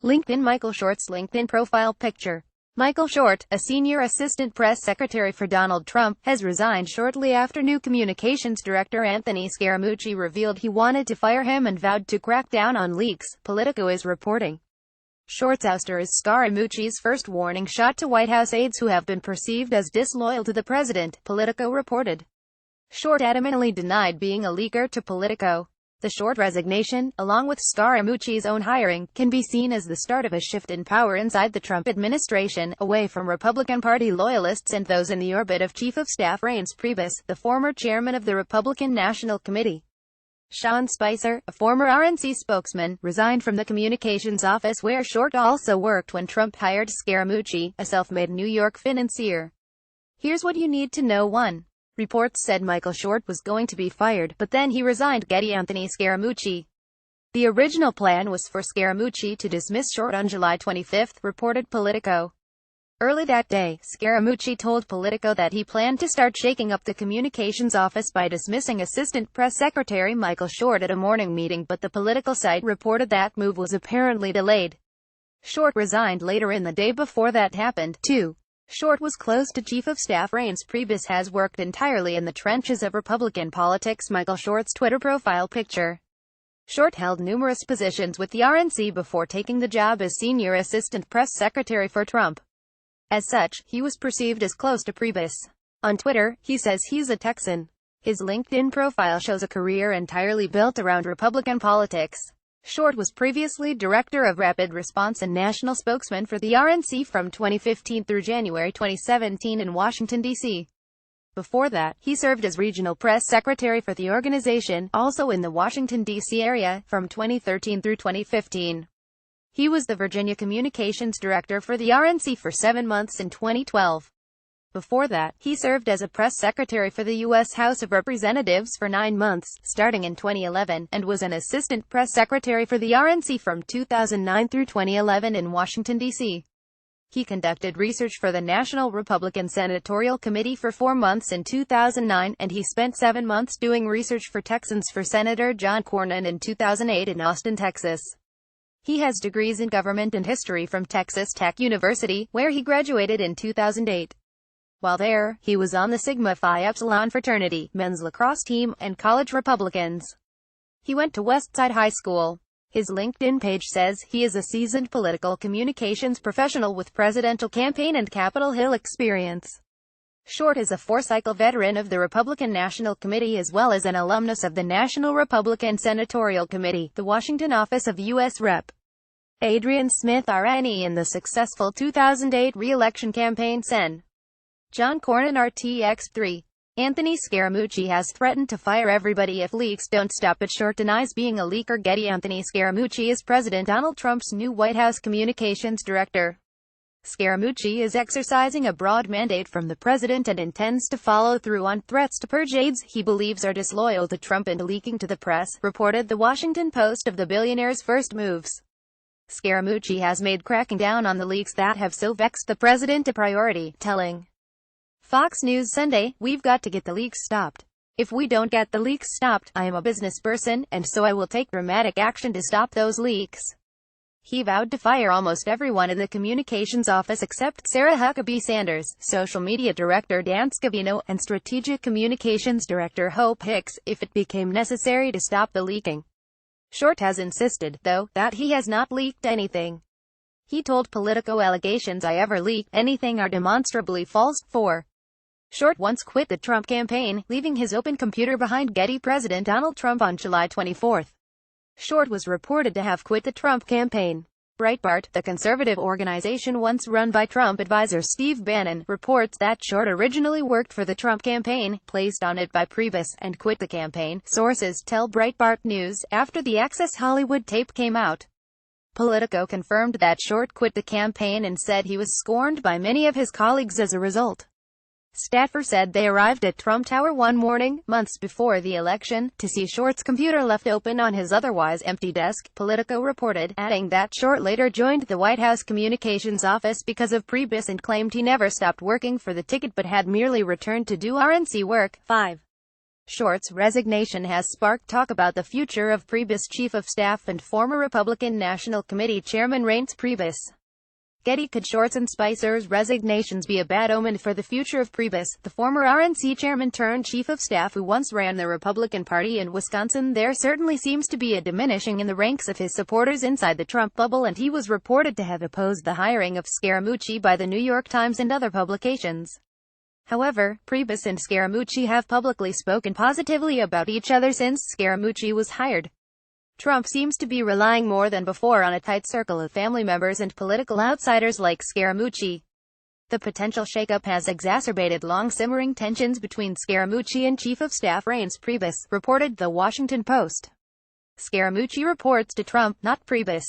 LinkedIn. Michael Short's LinkedIn profile picture. Michael Short, a senior assistant press secretary for Donald Trump, has resigned shortly after new communications director Anthony Scaramucci revealed he wanted to fire him and vowed to crack down on leaks, Politico is reporting. Short's ouster is Scaramucci's first warning shot to White House aides who have been perceived as disloyal to the president, Politico reported. Short adamantly denied being a leaker to Politico. The Short resignation, along with Scaramucci's own hiring, can be seen as the start of a shift in power inside the Trump administration, away from Republican Party loyalists and those in the orbit of Chief of Staff Reince Priebus, the former chairman of the Republican National Committee. Sean Spicer, a former RNC spokesman, resigned from the communications office where Short also worked when Trump hired Scaramucci, a self-made New York financier. Here's what you need to know. 1. Reports said Michael Short was going to be fired, but then he resigned. Getty. Anthony Scaramucci. The original plan was for Scaramucci to dismiss Short on July 25, reported Politico. Early that day, Scaramucci told Politico that he planned to start shaking up the communications office by dismissing Assistant Press Secretary Michael Short at a morning meeting, but the Politico site reported that move was apparently delayed. Short resigned later in the day before that happened. 2. Short was close to Chief of Staff Reince Priebus, has worked entirely in the trenches of Republican politics. Michael Short's Twitter profile picture. Short held numerous positions with the RNC before taking the job as senior assistant press secretary for Trump. As such, he was perceived as close to Priebus. On Twitter, he says he's a Texan. His LinkedIn profile shows a career entirely built around Republican politics. Short was previously Director of Rapid Response and national spokesman for the RNC from 2015 through January 2017 in Washington, D.C. Before that, he served as Regional Press Secretary for the organization, also in the Washington, D.C. area, from 2013 through 2015. He was the Virginia Communications Director for the RNC for 7 months in 2012. Before that, he served as a press secretary for the U.S. House of Representatives for 9 months, starting in 2011, and was an assistant press secretary for the RNC from 2009 through 2011 in Washington, D.C. He conducted research for the National Republican Senatorial Committee for 4 months in 2009, and he spent 7 months doing research for Texans for Senator John Cornyn in 2008 in Austin, Texas. He has degrees in government and history from Texas Tech University, where he graduated in 2008. While there, he was on the Sigma Phi Epsilon fraternity, men's lacrosse team, and college Republicans. He went to Westside High School. His LinkedIn page says he is a seasoned political communications professional with presidential campaign and Capitol Hill experience. Short is a 4-cycle veteran of the Republican National Committee as well as an alumnus of the National Republican Senatorial Committee, the Washington office of U.S. Rep. Adrian Smith RNE in the successful 2008 re-election campaign. Sen. John Cornyn RTX3. Anthony Scaramucci has threatened to fire everybody if leaks don't stop, but Short denies being a leaker. Getty. Anthony Scaramucci is President Donald Trump's new White House communications director. Scaramucci is exercising a broad mandate from the president and intends to follow through on threats to purge aides he believes are disloyal to Trump and leaking to the press, reported The Washington Post of the billionaire's first moves. Scaramucci has made cracking down on the leaks that have so vexed the president a priority, telling Fox News Sunday, "We've got to get the leaks stopped. If we don't get the leaks stopped, I am a business person, and so I will take dramatic action to stop those leaks." He vowed to fire almost everyone in the communications office except Sarah Huckabee Sanders, social media director Dan Scavino, and strategic communications director Hope Hicks, if it became necessary to stop the leaking. Short has insisted, though, that he has not leaked anything. He told Politico allegations I ever leaked anything are demonstrably false. 4. Short once quit the Trump campaign, leaving his open computer behind. Getty. President Donald Trump on July 24. Short was reported to have quit the Trump campaign. Breitbart, the conservative organization once run by Trump advisor Steve Bannon, reports that Short originally worked for the Trump campaign, placed on it by Priebus, and quit the campaign, sources tell Breitbart News, after the Access Hollywood tape came out. Politico confirmed that Short quit the campaign and said he was scorned by many of his colleagues as a result. Staffer said they arrived at Trump Tower one morning, months before the election, to see Short's computer left open on his otherwise empty desk, Politico reported, adding that Short later joined the White House communications office because of Priebus and claimed he never stopped working for the ticket but had merely returned to do RNC work. 5. Short's resignation has sparked talk about the future of Priebus Chief of Staff and former Republican National Committee Chairman Reince Priebus. Getty. Could Short's and Spicer's resignations be a bad omen for the future of Priebus, the former RNC chairman turned chief of staff who once ran the Republican Party in Wisconsin? There certainly seems to be a diminishing in the ranks of his supporters inside the Trump bubble, and he was reported to have opposed the hiring of Scaramucci by the New York Times and other publications. However, Priebus and Scaramucci have publicly spoken positively about each other since Scaramucci was hired. Trump seems to be relying more than before on a tight circle of family members and political outsiders like Scaramucci. The potential shakeup has exacerbated long-simmering tensions between Scaramucci and Chief of Staff Reince Priebus, reported The Washington Post. Scaramucci reports to Trump, not Priebus.